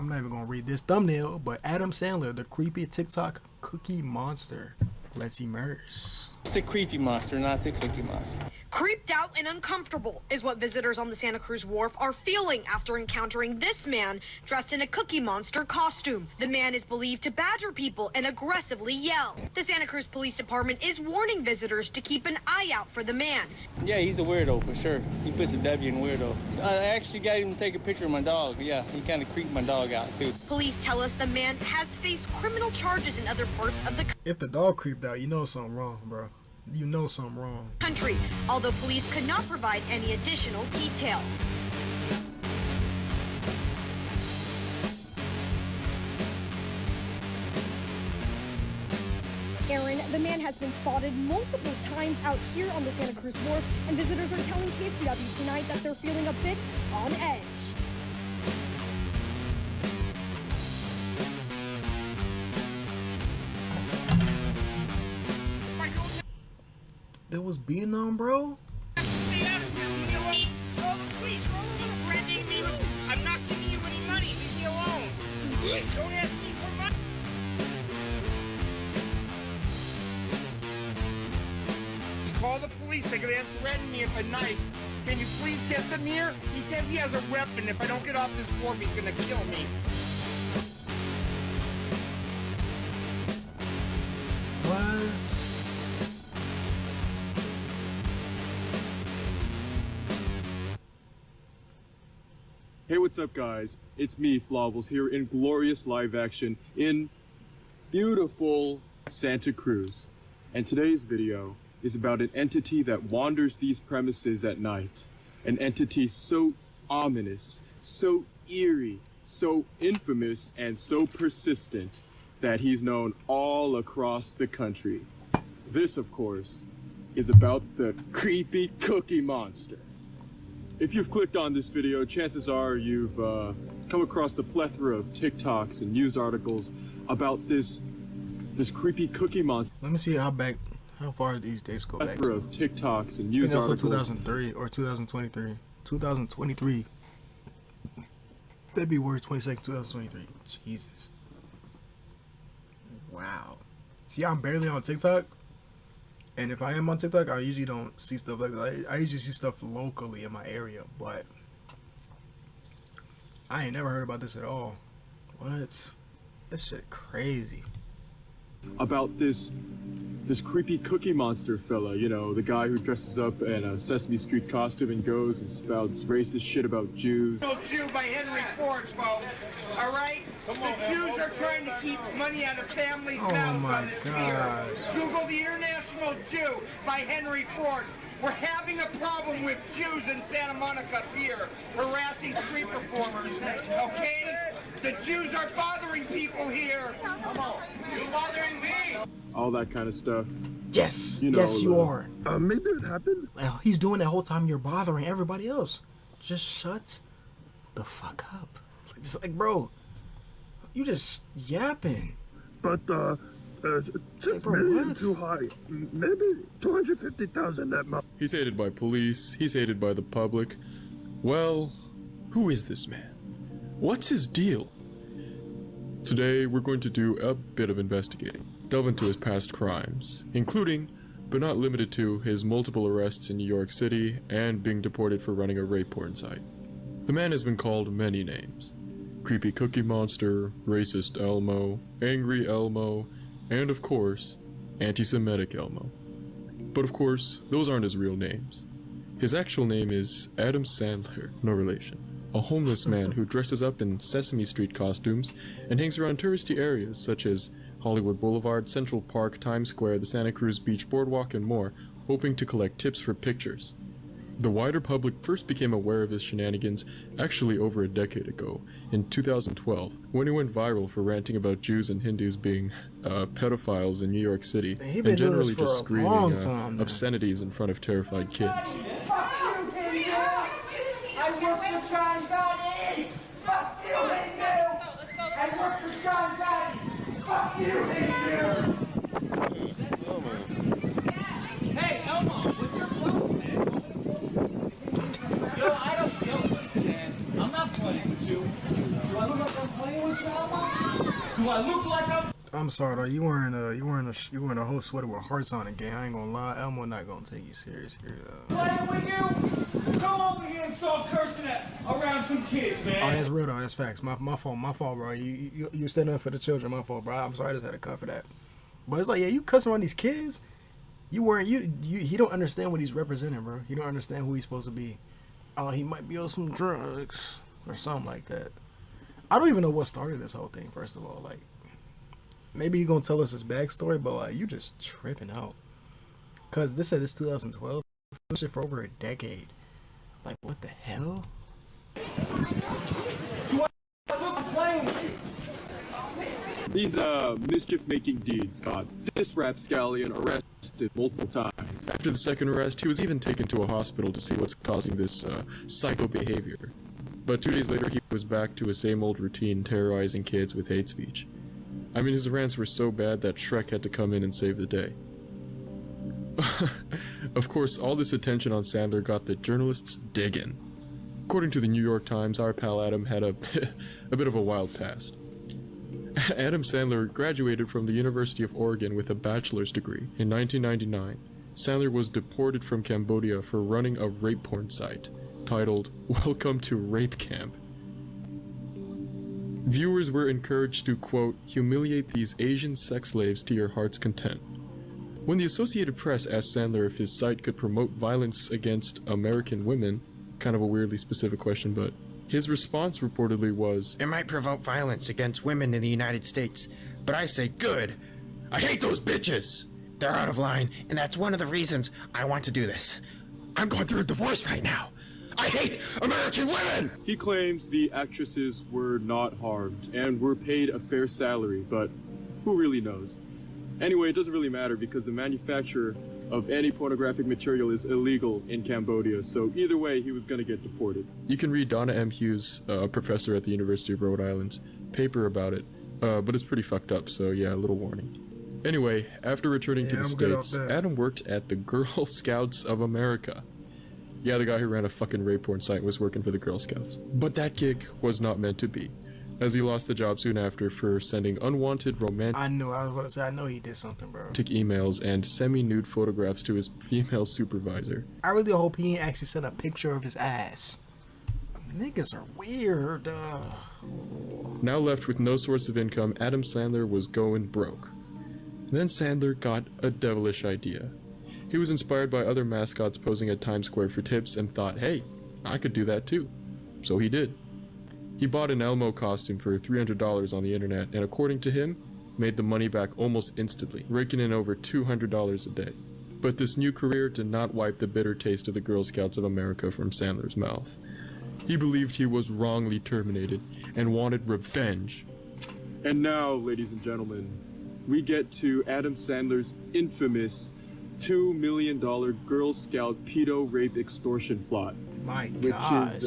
I'm not even gonna read this thumbnail, but Adam Sandler, the creepy TikTok cookie monster. Let's immerse. It's the creepy monster, not the cookie monster. Creeped out and uncomfortable is what visitors on the Santa Cruz Wharf are feeling after encountering this man dressed in a Cookie Monster costume. The man is believed to badger people and aggressively yell. The Santa Cruz Police Department is warning visitors to keep an eye out for the man. Yeah, he's a weirdo for sure. He puts a W in weirdo. I actually got him to take a picture of my dog. Yeah, he kind of creeped my dog out too. Police tell us the man has faced criminal charges in other parts of the If the dog creeped out, you know something wrong, bro. You know something wrong. country, although police could not provide any additional details. Aaron, the man has been spotted multiple times out here on the Santa Cruz Wharf, and visitors are telling KCW tonight that they're feeling a bit on edge. It was beating on, bro. Stay out of here, leave me alone. Call the police, you're all over threatening me. I'm not giving you any money, leave me alone. Don't ask me for money. Call the police, they're gonna threaten me with a knife. Can you please get them here? He says he has a weapon. If I don't get off this wharf, he's gonna kill me. What? Hey, what's up, guys? It's me, Flawbles, here in glorious live action in beautiful Santa Cruz. And today's video is about an entity that wanders these premises at night. An entity so ominous, so eerie, so infamous, and so persistent that he's known all across the country. This, of course, is about the creepy Cookie Monster. If you've clicked on this video, chances are you've come across the plethora of TikToks and news articles about this creepy Cookie Monster. Let me see how far these days go back Plethora to. of TikToks and I news think also articles. 2003 or 2023. 2023. February 22nd, 2023. Jesus. Wow. See, I'm barely on TikTok. And if I am on TikTok, I usually don't see stuff like that. I usually see stuff locally in my area, but I ain't never heard about this at all. What? This shit crazy. About this creepy Cookie Monster fella, you know, the guy who dresses up in a Sesame Street costume and goes and spouts racist shit about Jews. Jew by Henry Ford, folks. All right? The Jews are trying to keep money out of families' mouths my on this gosh. beer. Google the International Jew by Henry Ford. We're having a problem with Jews in Santa Monica Pier harassing street performers. Okay? The Jews are bothering people here. Come on. You're bothering me. All that kind of stuff. Yes, You know, yes, you are. Maybe it happened. Well, he's doing that whole time you're bothering everybody else. Just shut the fuck up. It's like, bro, you just yapping. But 6 bro, million what? too high. Maybe 250,000 at most. He's hated by police, he's hated by the public. Well, who is this man? What's his deal? Today, we're going to do a bit of investigating, delve into his past crimes, including, but not limited to, his multiple arrests in New York City and being deported for running a rape porn site. The man has been called many names. Creepy Cookie Monster, Racist Elmo, Angry Elmo, and of course, Anti-Semitic Elmo. But of course, those aren't his real names. His actual name is Adam Sandler, no relation. A homeless man who dresses up in Sesame Street costumes and hangs around touristy areas such as Hollywood Boulevard, Central Park, Times Square, the Santa Cruz Beach Boardwalk, and more, hoping to collect tips for pictures. The wider public first became aware of his shenanigans actually over a decade ago, in 2012, when he went viral for ranting about Jews and Hindus being pedophiles in New York City, He been and doing generally this for just a screaming long time now. obscenities in front of terrified kids. I work for John Gotti! Fuck you, Hindu! I work for John Gotti! Fuck you, Hindu! Hey, Elmo, what's your problem, man? Yo, listen, man. I'm not playing with you. Do I look like I'm playing Do I look like I'm... I'm sorry though, you wearing a whole sweater with hearts on it, gang. I ain't gonna lie, Elmo not gonna take you serious here though. playing with you? Come over here and start cursing around some kids, man. Oh, that's real though, that's facts. My fault, bro. You standing up for the children, my fault, bro. I'm sorry, I just had to cut for that. But it's like, yeah, you cussing around these kids. He don't understand what he's representing, bro. He don't understand who he's supposed to be. Oh, he might be on some drugs or something like that. I don't even know what started this whole thing. First of all, like, maybe he gonna tell us his backstory, but like, you just tripping out. Cause this said it's 2012. This shit for over a decade. Like, what the hell? These mischief-making deeds got this rapscallion arrested multiple times. After the second arrest, he was even taken to a hospital to see what's causing this psycho behavior. But 2 days later, he was back to his same old routine, terrorizing kids with hate speech. I mean, his rants were so bad that Shrek had to come in and save the day. Of course, all this attention on Sandler got the journalists digging. According to the New York Times, our pal Adam had a bit of a wild past. Adam Sandler graduated from the University of Oregon with a bachelor's degree. In 1999, Sandler was deported from Cambodia for running a rape porn site titled "Welcome to Rape Camp." Viewers were encouraged to, quote, humiliate these Asian sex slaves to your heart's content. When the Associated Press asked Sandler if his site could promote violence against American women, kind of a weirdly specific question, but his response reportedly was, "It might provoke violence against women in the United States, but I say good. I hate those bitches. They're out of line, and that's one of the reasons I want to do this. I'm going through a divorce right now. I hate American women!" He claims the actresses were not harmed and were paid a fair salary, but who really knows? Anyway, it doesn't really matter because the manufacture of any pornographic material is illegal in Cambodia, so either way, he was gonna get deported. You can read Donna M. Hughes, a professor at the University of Rhode Island's paper about it, but it's pretty fucked up, so yeah, a little warning. Anyway, after returning to the States, Adam worked at the Girl Scouts of America. Yeah, the guy who ran a fucking rape porn site was working for the Girl Scouts. But that gig was not meant to be, as he lost the job soon after for sending unwanted romantic I was gonna say, I know he did something, bro. emails and semi-nude photographs to his female supervisor. I really hope he ain't actually sent a picture of his ass. Niggas are weird. Now left with no source of income, Adam Sandler was going broke. Then Sandler got a devilish idea. He was inspired by other mascots posing at Times Square for tips and thought, hey, I could do that too. So he did. He bought an Elmo costume for $300 on the internet and, according to him, made the money back almost instantly, raking in over $200 a day. But this new career did not wipe the bitter taste of the Girl Scouts of America from Sandler's mouth. He believed he was wrongly terminated and wanted revenge. And now, ladies and gentlemen, we get to Adam Sandler's infamous $2 million Girl Scout pedo rape extortion plot. My gosh.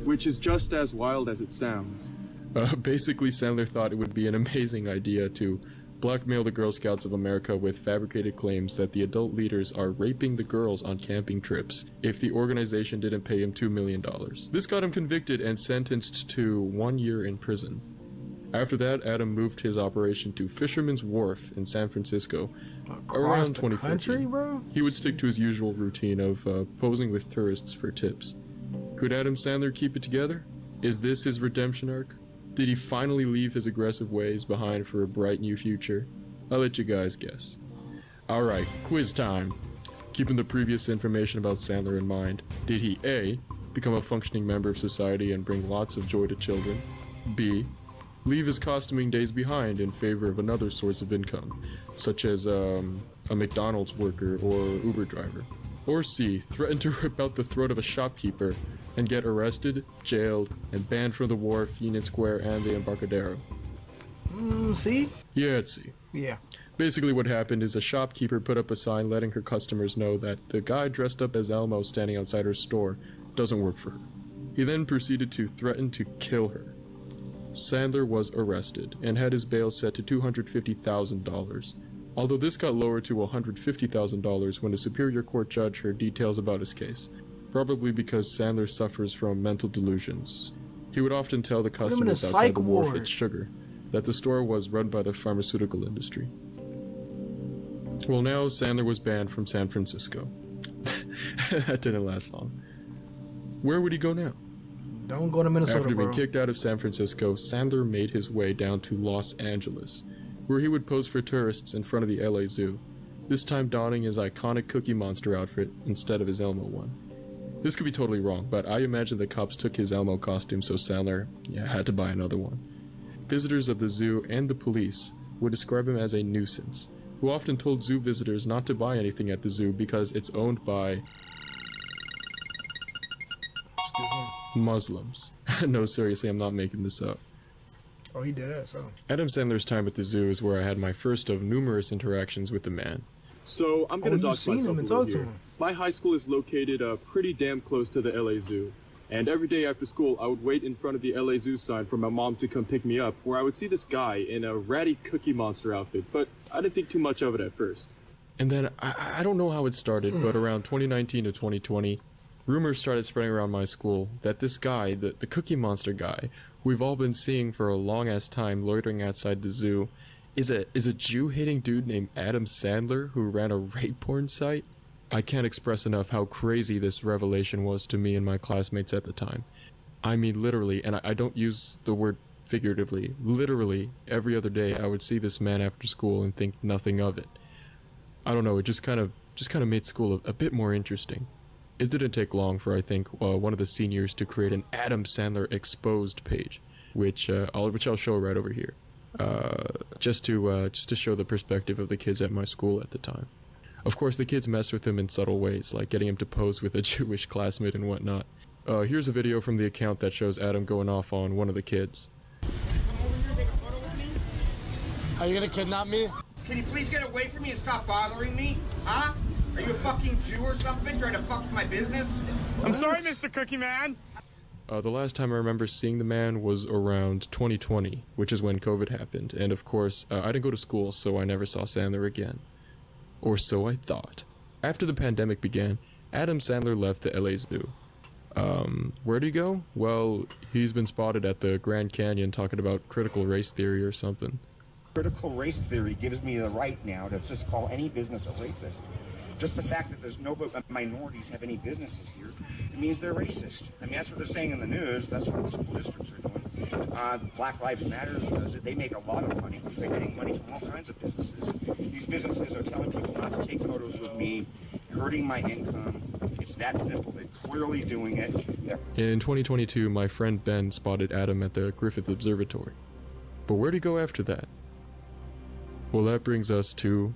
Which is just as wild as it sounds. Basically, Sandler thought it would be an amazing idea to blackmail the Girl Scouts of America with fabricated claims that the adult leaders are raping the girls on camping trips if the organization didn't pay him $2 million. This got him convicted and sentenced to 1 year in prison. After that, Adam moved his operation to Fisherman's Wharf in San Francisco around 2014. Country, bro? He would stick to his usual routine of posing with tourists for tips. Could Adam Sandler keep it together? Is this his redemption arc? Did he finally leave his aggressive ways behind for a bright new future? I'll let you guys guess. Alright, quiz time. Keeping the previous information about Sandler in mind, did he A, become a functioning member of society and bring lots of joy to children? B, leave his costuming days behind in favor of another source of income, such as a McDonald's worker or Uber driver? Or C, threaten to rip out the throat of a shopkeeper and get arrested, jailed, and banned from the wharf, Union Square, and the Embarcadero? C? Yeah, it's C. Yeah. Basically what happened is a shopkeeper put up a sign letting her customers know that the guy dressed up as Elmo standing outside her store doesn't work for her. He then proceeded to threaten to kill her. Sandler was arrested and had his bail set to $250,000, although this got lowered to $150,000 when a Superior Court judge heard details about his case, probably because Sandler suffers from mental delusions. He would often tell the him in a customers outside psych the wharf ward. at Sugar that the store was run by the pharmaceutical industry. Well, now Sandler was banned from San Francisco. That didn't last long. Where would he go now? Don't go to Minnesota, After being bro. kicked out of San Francisco, Sandler made his way down to Los Angeles, where he would pose for tourists in front of the LA Zoo, this time donning his iconic Cookie Monster outfit instead of his Elmo one. This could be totally wrong, but I imagine the cops took his Elmo costume, so Sandler had to buy another one. Visitors of the zoo and the police would describe him as a nuisance, who often told zoo visitors not to buy anything at the zoo because it's owned by Muslims. No, seriously, I'm not making this up. Oh, he did that, so. Adam Sandler's time at the zoo is where I had my first of numerous interactions with the man. So I'm gonna you've dox seen myself him a and little talked to here. him. My high school is located pretty damn close to the LA Zoo, and every day after school I would wait in front of the LA Zoo sign for my mom to come pick me up, where I would see this guy in a ratty Cookie Monster outfit, but I didn't think too much of it at first. And then, I don't know how it started, but around 2019 to 2020, rumors started spreading around my school that this guy, the Cookie Monster guy, who we've all been seeing for a long-ass time loitering outside the zoo, is a Jew-hating dude named Adam Sandler who ran a rape porn site. I can't express enough how crazy this revelation was to me and my classmates at the time. I mean, literally, and I don't use the word figuratively, literally, every other day I would see this man after school and think nothing of it. I don't know, it just kind of made school a bit more interesting. It didn't take long for, I think, one of the seniors to create an Adam Sandler exposed page, which I'll show right over here. Just to show the perspective of the kids at my school at the time. Of course, the kids mess with him in subtle ways, like getting him to pose with a Jewish classmate and whatnot. Here's a video from the account that shows Adam going off on one of the kids. Are you gonna kidnap me? Can you please get away from me and stop bothering me? Huh? Are you a fucking Jew or something trying to fuck with my business? I'm sorry, Mr. Cookie Man. The last time I remember seeing the man was around 2020, which is when COVID happened, and of course, I didn't go to school, so I never saw Sandler again. Or so I thought. After the pandemic began, Adam Sandler left the LA Zoo. Where'd he go? Well, he's been spotted at the Grand Canyon talking about critical race theory or something. Critical race theory gives me the right now to just call any business a racist. Just the fact that there's no minorities have any businesses here, it means they're racist. I mean, that's what they're saying in the news. That's what the school districts are doing. Black Lives Matter does it. They make a lot of money. They're getting money from all kinds of businesses. These businesses are telling people not to take photos with me, hurting my income. It's that simple. They're clearly doing it. In 2022, my friend Ben spotted Adam at the Griffith Observatory. But where'd he go after that? Well, that brings us to...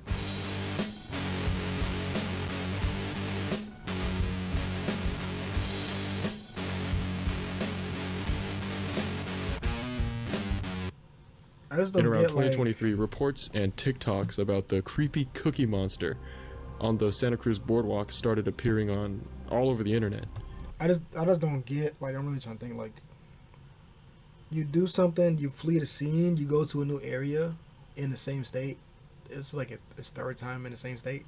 in around 2023, reports and TikToks about the creepy Cookie Monster on the Santa Cruz boardwalk started appearing on all over the internet. I just don't get, like, I'm really trying to think, like, you do something, you flee the scene, you go to a new area in the same state. It's like it's third time in the same state.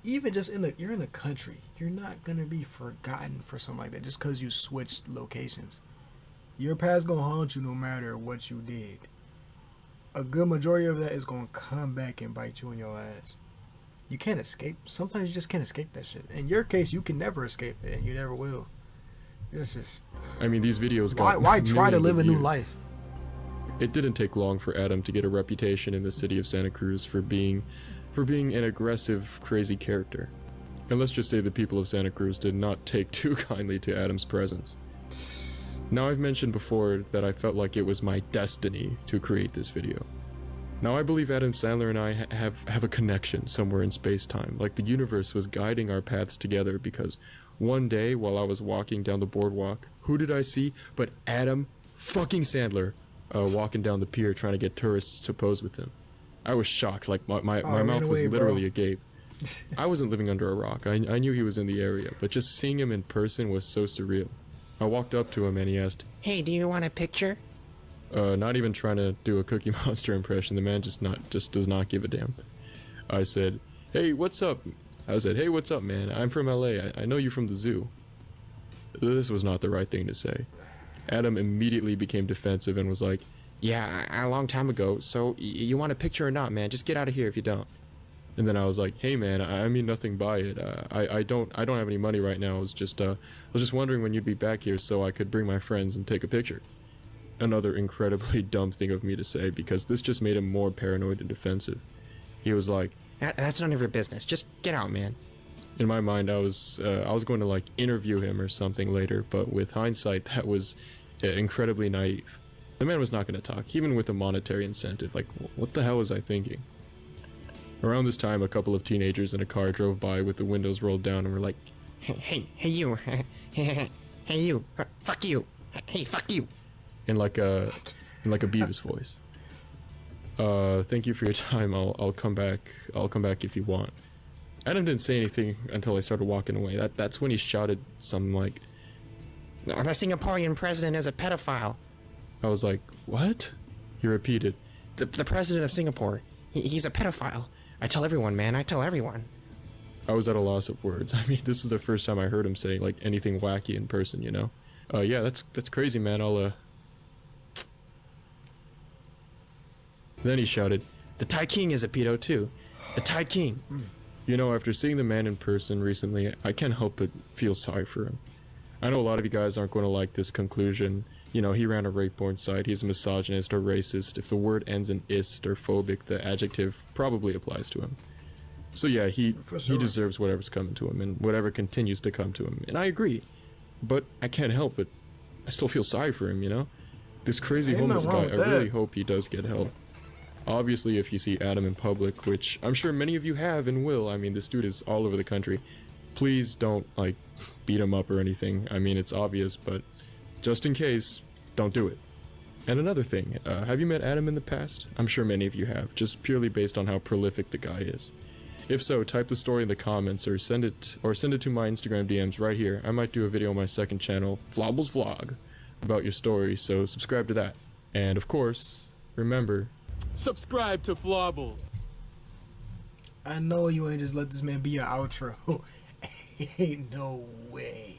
Even just you're in the country, you're not gonna be forgotten for something like that just because you switched locations. Your past gonna haunt you no matter what you did. A good majority of that is gonna come back and bite you in your ass. You can't escape. Sometimes you just can't escape that shit. In your case, you can never escape it, and you never will. It's just... I mean, these videos got Why try to millions live of a new views. life? It didn't take long for Adam to get a reputation in the city of Santa Cruz for being an aggressive, crazy character. And let's just say the people of Santa Cruz did not take too kindly to Adam's presence. Now, I've mentioned before that I felt like it was my destiny to create this video. Now, I believe Adam Sandler and I have a connection somewhere in space-time, like the universe was guiding our paths together, because one day, while I was walking down the boardwalk, who did I see but Adam fucking Sandler walking down the pier trying to get tourists to pose with him. I was shocked, like my mouth was literally agape. I wasn't living under a rock. I knew he was in the area, but just seeing him in person was so surreal. I walked up to him and he asked, Hey, do you want a picture? Not even trying to do a Cookie Monster impression. The man just does not give a damn. I said, hey, what's up? Hey, what's up, man? I'm from LA. I know you from the zoo. This was not the right thing to say. Adam immediately became defensive and was like, yeah, a long time ago, so you want a picture or not, man? Just get out of here if you don't. And then I was like, hey man, I mean nothing by it. I don't have any money right now. I was just wondering when you'd be back here so I could bring my friends and take a picture. Another incredibly dumb thing of me to say, because this just made him more paranoid and defensive. He was like, That's none of your business. Just get out, man. in my mind, I was going to like interview him or something later, but with hindsight, that was incredibly naive. The man was not going to talk, even with a monetary incentive. Like, what the hell was I thinking? Around this time, a couple of teenagers in a car drove by with the windows rolled down and were like, Hey you. Hey you. Fuck you. Hey, fuck you. in like a Beavis voice. Thank you for your time. I'll come back. I'll come back if you want. Adam didn't say anything until I started walking away. That's when he shouted something like, The Singaporean president is a pedophile. I was like, what? He repeated, The president of Singapore. He's a pedophile. I tell everyone, man. I tell everyone. I was at a loss of words. I mean, this is the first time I heard him say like anything wacky in person, you know? Yeah, that's crazy, man. Then he shouted, The Thai King is a pedo too. The Thai King. You know, after seeing the man in person recently, I can't help but feel sorry for him. I know a lot of you guys aren't going to like this conclusion. You know, he ran a rape porn site, he's a misogynist or racist. If the word ends in ist or phobic, the adjective probably applies to him. So yeah, he deserves whatever's coming to him and whatever continues to come to him. And I agree. But I can't help it. I still feel sorry for him, you know? This crazy homeless guy, I really hope he does get help. Obviously, if you see Adam in public, which I'm sure many of you have and will, I mean, this dude is all over the country, please don't, like, beat him up or anything. I mean, it's obvious, but just in case, don't do it. And another thing, have you met Adam in the past? I'm sure many of you have, just purely based on how prolific the guy is. If so, type the story in the comments or send it to my Instagram DMs right here. I might do a video on my second channel, Flobbles Vlog, about your story, so subscribe to that. And of course, remember, subscribe to Flobbles. I know you ain't just let this man be your outro. Ain't no way.